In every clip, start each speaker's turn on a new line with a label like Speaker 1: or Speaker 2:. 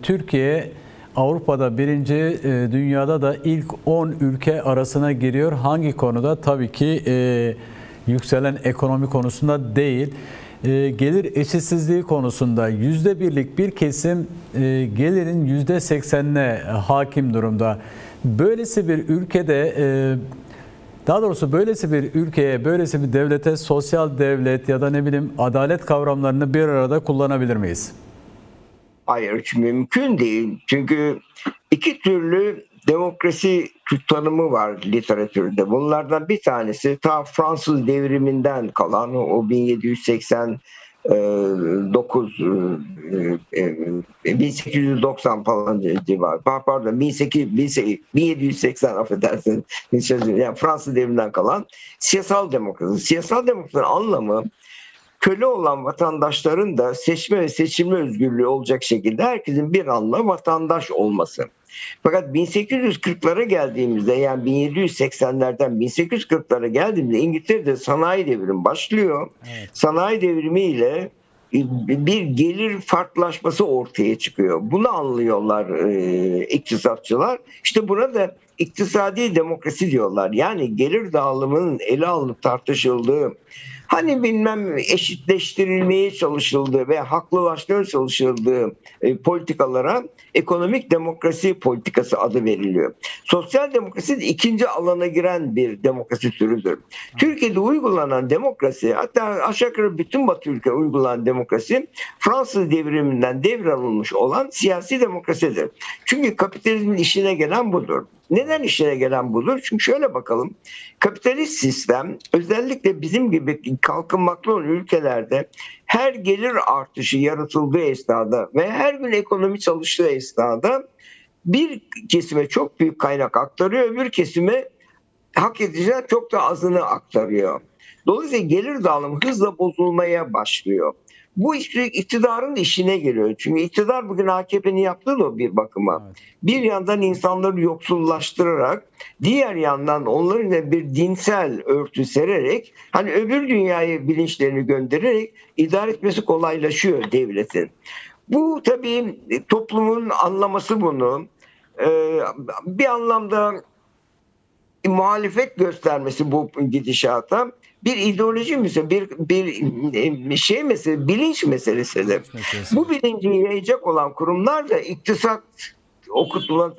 Speaker 1: Türkiye Avrupa'da birinci, dünyada da ilk 10 ülke arasına giriyor. Hangi konuda? Tabii ki yükselen ekonomi konusunda değil. Gelir eşitsizliği konusunda %1'lik bir kesim gelirin %80'ine hakim durumda. Böylesi bir ülkede, daha doğrusu böylesi bir ülkeye, böylesi bir devlete sosyal devlet ya da ne bileyim adalet kavramlarını bir arada kullanabilir miyiz?
Speaker 2: Hayır, hiç mümkün değil. Çünkü iki türlü demokrasi tanımı var literatürde. Bunlardan bir tanesi ta Fransız devriminden kalan o 1789 1890 falan civarı. Pardon 1780 affedersiniz. Yani Fransız devriminden kalan siyasal demokrasi. Siyasal demokrasinin anlamı köle olan vatandaşların da seçme ve seçilme özgürlüğü olacak şekilde herkesin bir anla vatandaş olması. Fakat 1840'lara geldiğimizde, yani 1780'lerden 1840'lara geldiğimizde İngiltere'de sanayi devrimi başlıyor. Evet. Sanayi devrimiyle bir gelir farklılaşması ortaya çıkıyor. Bunu anlıyorlar iktisatçılar. İşte buna da iktisadi demokrasi diyorlar. Yani gelir dağılımının ele alınıp tartışıldığı, hani bilmem eşitleştirilmeye çalışıldığı ve haklılaştırmaya çalışıldığı politikalara ekonomik demokrasi politikası adı veriliyor. Sosyal demokrasi de ikinci alana giren bir demokrasi türüdür. Türkiye'de uygulanan demokrasi, hatta aşağı yukarı bütün Batı ülke uygulanan demokrasi Fransız devriminden devralınmış olan siyasi demokrasidir. Çünkü kapitalizmin işine gelen budur. Neden işine gelen budur? Çünkü şöyle bakalım. Kapitalist sistem özellikle bizim gibi kalkınmakta olan ülkelerde her gelir artışı yaratıldığı esnada ve her gün ekonomi çalıştığı esnada bir kesime çok büyük kaynak aktarıyor, öbür kesime hak edeceği çok da azını aktarıyor. Dolayısıyla gelir dağılımı hızla bozulmaya başlıyor. Bu iktidarın işine geliyor. Çünkü iktidar bugün AKP'nin yaptığı da bir bakıma. Evet. Bir yandan insanları yoksullaştırarak, diğer yandan onların bir dinsel örtü sererek, hani öbür dünyaya bilinçlerini göndererek idare etmesi kolaylaşıyor devletin. Bu tabii toplumun anlaması bunu. Bir anlamda muhalefet göstermesi bu gidişata bir ideoloji meselesi, bir şey meselesi, bilinç meselesidir. Bu bilinci yayacak olan kurumlar da iktisat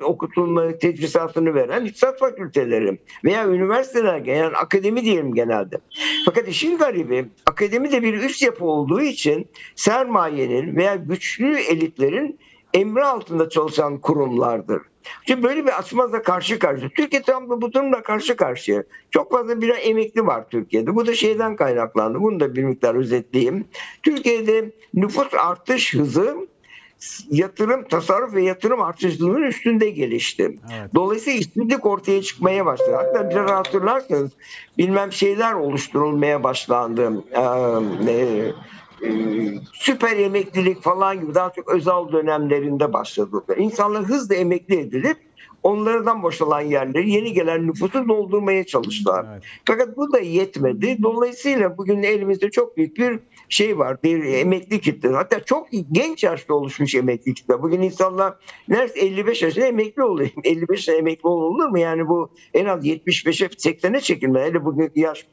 Speaker 2: okutulma tedrisatını veren iktisat fakülteleri veya üniversiteler, yani akademi diyelim genelde. Fakat işin garibi, akademi de bir üst yapı olduğu için sermayenin veya güçlü elitlerin emri altında çalışan kurumlardır. Şimdi böyle bir açmazla karşı karşıya. Türkiye tam da bu durumla karşı karşıya. Çok fazla bir emekli var Türkiye'de. Bu da şeyden kaynaklandı. Bunu da bir miktar özetleyeyim. Türkiye'de nüfus artış hızı tasarruf ve yatırım artışının üstünde gelişti. Evet. Dolayısıyla işsizlik ortaya çıkmaya başladı. Hatta biraz hatırlarsanız bilmem şeyler oluşturulmaya başlandı. Süper emeklilik falan gibi daha çok özel dönemlerinde başladı. İnsanlar hızla emekli edilip onlardan boşalan yerleri yeni gelen nüfusu doldurmaya çalıştılar. Evet. Fakat bu da yetmedi. Dolayısıyla bugün elimizde çok büyük bir şey var. Bir emekli kitle. Hatta çok genç yaşta oluşmuş emekli kitle. Bugün insanlar neredeyse 55 yaşında emekli oluyor. 55 yaşında emekli olur mu? Yani bu en az 75'e 80'e çekilme. Hele bugün yaş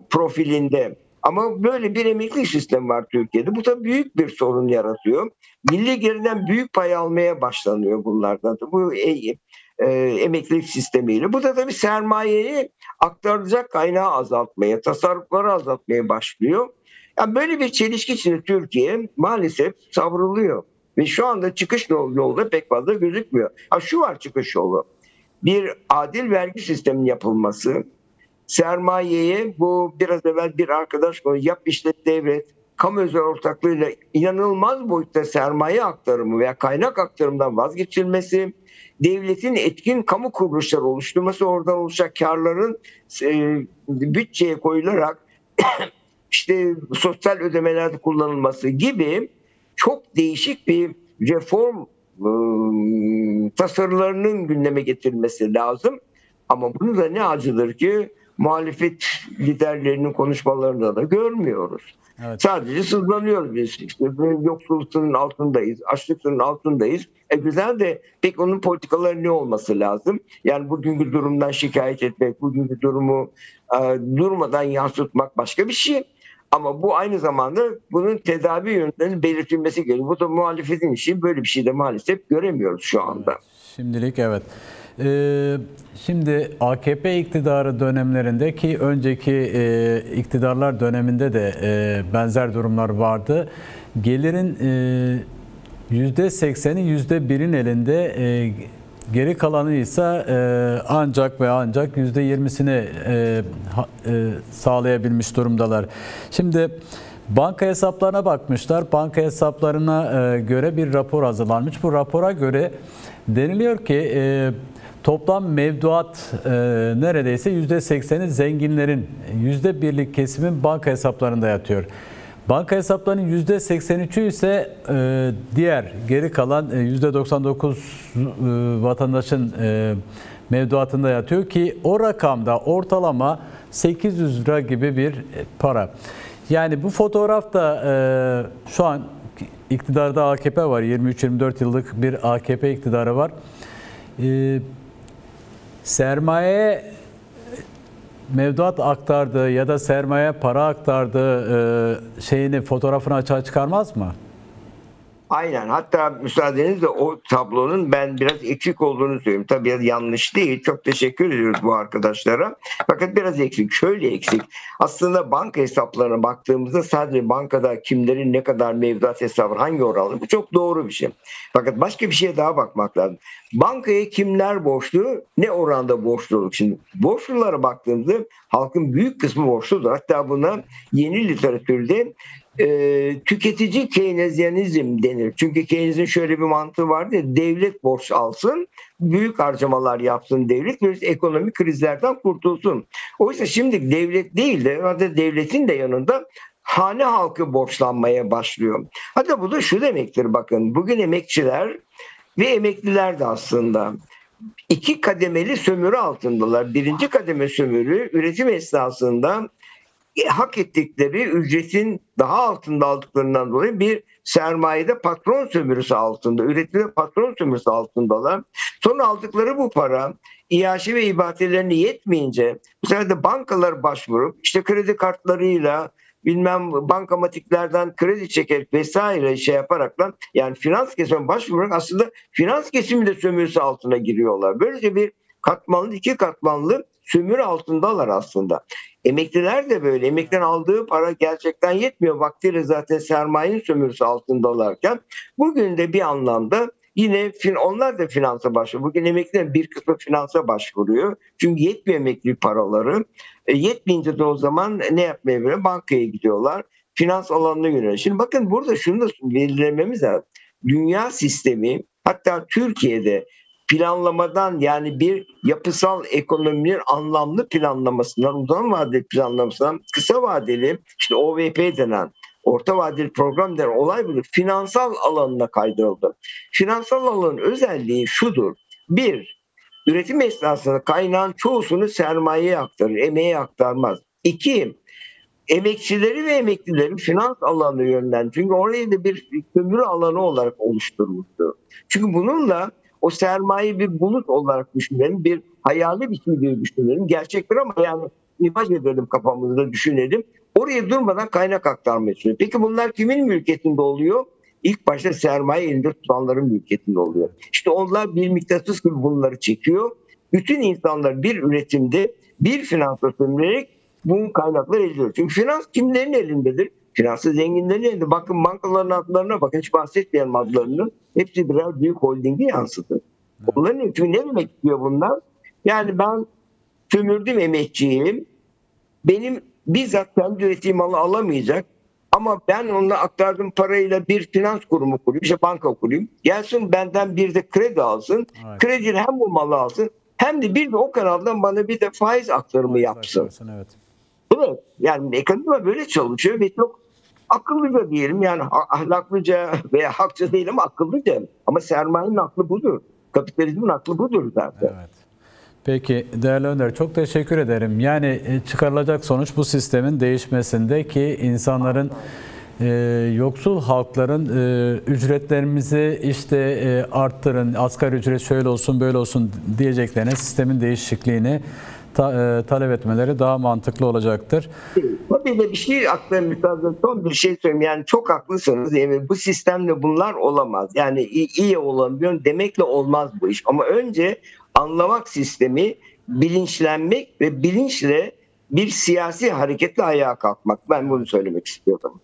Speaker 2: profilinde. Ama böyle bir emekli sistemi var Türkiye'de. Bu da büyük bir sorun yaratıyor. Milli gelirden büyük pay almaya başlanıyor bunlardan. Bu emeklilik sistemiyle. Bu da tabii sermayeyi aktarılacak kaynağı azaltmaya, tasarrufları azaltmaya başlıyor. Yani böyle bir çelişki içinde Türkiye maalesef savruluyor. Ve şu anda çıkış yolu pek fazla gözükmüyor. Şu var çıkış yolu. Bir adil vergi sisteminin yapılması, sermayeye, bu biraz evvel bir arkadaş yap işlet devret, kamu özel ortaklığıyla inanılmaz boyutta sermaye aktarımı veya kaynak aktarımından vazgeçilmesi, devletin etkin kamu kuruluşları oluşturması, oradan oluşacak karların bütçeye koyularak işte sosyal ödemelerde kullanılması gibi çok değişik bir reform tasarılarının gündeme getirilmesi lazım. Ama bunu da ne acıdır ki muhalefet liderlerinin konuşmalarında da görmüyoruz.
Speaker 1: Evet.
Speaker 2: Sadece sızlanıyoruz biz. İşte yoksulluk sınırının altındayız, açlık sınırının altındayız. Güzel de peki onun politikaları ne olması lazım? Yani bugünkü durumdan şikayet etmek, bugünkü durumu durmadan yansıtmak başka bir şey. Ama bu aynı zamanda bunun tedavi yöntemlerinin belirtilmesi gerekiyor. Bu da muhalefetin işi. Böyle bir şey de maalesef göremiyoruz şu anda.
Speaker 1: Evet, şimdilik evet. Şimdi AKP iktidarı dönemlerinde ki önceki iktidarlar döneminde de benzer durumlar vardı. Gelirin %80'i %1'in elinde, geri kalanı ise ancak ve ancak %20'sini sağlayabilmiş durumdalar. Şimdi banka hesaplarına bakmışlar. Banka hesaplarına göre bir rapor hazırlanmış. Bu rapora göre deniliyor ki toplam mevduat neredeyse %80'i zenginlerin, %1'lik kesimin banka hesaplarında yatıyor. Banka hesaplarının %83'ü ise diğer geri kalan %99 vatandaşın mevduatında yatıyor ki o rakamda ortalama 800 lira gibi bir para. Yani bu fotoğrafta şu an iktidarda AKP var. 23-24 yıllık bir AKP iktidarı var. Sermaye mevduat aktardığı ya da sermaye para aktardığı fotoğrafını açığa çıkarmaz mı?
Speaker 2: Aynen. Hatta müsaadenizle o tablonun ben biraz eksik olduğunu söyleyeyim. Tabii biraz yanlış değil. Çok teşekkür ediyoruz bu arkadaşlara. Fakat biraz eksik. Şöyle eksik. Aslında banka hesaplarına baktığımızda sadece bankada kimlerin ne kadar mevduat hesabı, hangi oranı, bu çok doğru bir şey. Fakat başka bir şeye daha bakmak lazım. Bankaya kimler borçlu, ne oranda borçluluk? Şimdi borçlulara baktığımızda halkın büyük kısmı borçludur. Hatta buna yeni literatürde tüketici Keynesyenizm denir. Çünkü Keynes'in şöyle bir mantığı vardı ya, devlet borç alsın, büyük harcamalar yapsın devlet, böylece ekonomik krizlerden kurtulsun. Oysa şimdi devlet değil de, hatta devletin de yanında hane halkı borçlanmaya başlıyor. Hatta bu da şu demektir, bakın bugün emekçiler ve emekliler de aslında iki kademeli sömürü altındalar. Birinci kademe sömürü, üretim esnasında hak ettikleri ücretin daha altında aldıklarından dolayı bir sermayede patron sömürüsü altında, üretimde patron sömürüsü altındalar. Sonra aldıkları bu para iaşe ve ibatelerine yetmeyince bu sefer de bankalar başvurup işte kredi kartlarıyla bilmem bankamatiklerden kredi çekerek vesaire şey yaparakla, yani finans kesimine başvurarak aslında finans kesimi de sömürüsü altına giriyorlar. Böylece bir katmanlı, iki katmanlı sömürü altındalar aslında. Emekliler de böyle. Emeklilerin aldığı para gerçekten yetmiyor. Vaktiyle zaten sermayenin sömürüsü altındalarken bugün de bir anlamda yine onlar da finansa başvuruyor. Bugün emeklilerin bir kısmı finansa başvuruyor. Çünkü yetmiyor emekli paraları. Yetmeyince de o zaman ne yapmaya böyle bankaya gidiyorlar. Finans alanına yöneliyor. Şimdi bakın burada şunu da belirlememiz lazım. Dünya sistemi, hatta Türkiye'de planlamadan, yani bir yapısal ekonominin anlamlı planlamasından, uzun vadeli planlamasından kısa vadeli, işte OVP denen, orta vadeli program denen olay budur. Finansal alanına kaydırıldı. Finansal alanın özelliği şudur. Bir, üretim esnasında kaynağın çoğusunu sermayeye aktarır, emeğe aktarmaz. İki, emekçileri ve emeklileri finans alanına yönlendirir. Çünkü orayı da bir sömürü alanı olarak oluşturmuştu. Çünkü bununla o sermayeyi bir bulut olarak düşünelim, bir hayali bir şey gibi düşünelim. Gerçektir ama yani imaj edelim, kafamızda düşünelim. Oraya durmadan kaynak aktarmaya çalışıyor. Peki bunlar kimin mülkiyetinde oluyor? İlk başta sermaye elinde tutanların mülkiyetinde oluyor. İşte onlar bir mıknatıs gibi bunları çekiyor. Bütün insanlar bir üretimde, bir finansa sömürerek bu kaynakları elde ediyor. Çünkü finans kimlerin elindedir? Finansı zenginlerin elinde. Bakın bankaların adlarına bakın, hiç bahsetmeyelim adlarını. Hepsi birer büyük holdingi yansıtır. Onların çünkü ne demek istiyor bunlar? Yani ben sömürdüm emekçiyim. Benim bizzat kendi ürettiğim malı alamayacak. Ama ben onunla aktardığım parayla bir finans kurumu kurayım, işte banka kurayım. Gelsin benden bir de kredi alsın. Evet. Krediyle hem bu malı alsın hem de bir de o kanaldan bana bir de faiz aktarımı yapsın. Evet. Evet. Yani ekonomi böyle çalışıyor ve çok akıllıca diyelim, yani ahlaklıca veya hakça değil ama akıllıca. Ama sermayenin aklı budur. Kapitalizmin aklı budur zaten.
Speaker 1: Evet. Peki değerli Önder, çok teşekkür ederim. Yani çıkarılacak sonuç bu sistemin değişmesinde ki insanların yoksul halkların ücretlerimizi işte arttırın, asgari ücret şöyle olsun böyle olsun diyeceklerine sistemin değişikliğini talep etmeleri daha mantıklı olacaktır.
Speaker 2: Tabii de bir şey aklıma müsaade, son bir şey söyleyeyim. Yani çok haklısınız. Yani bu sistemle bunlar olamaz. Yani iyi olamıyor demekle olmaz bu iş. Ama önce anlamak sistemi, bilinçlenmek ve bilinçle bir siyasi hareketle ayağa kalkmak. Ben bunu söylemek istiyorum.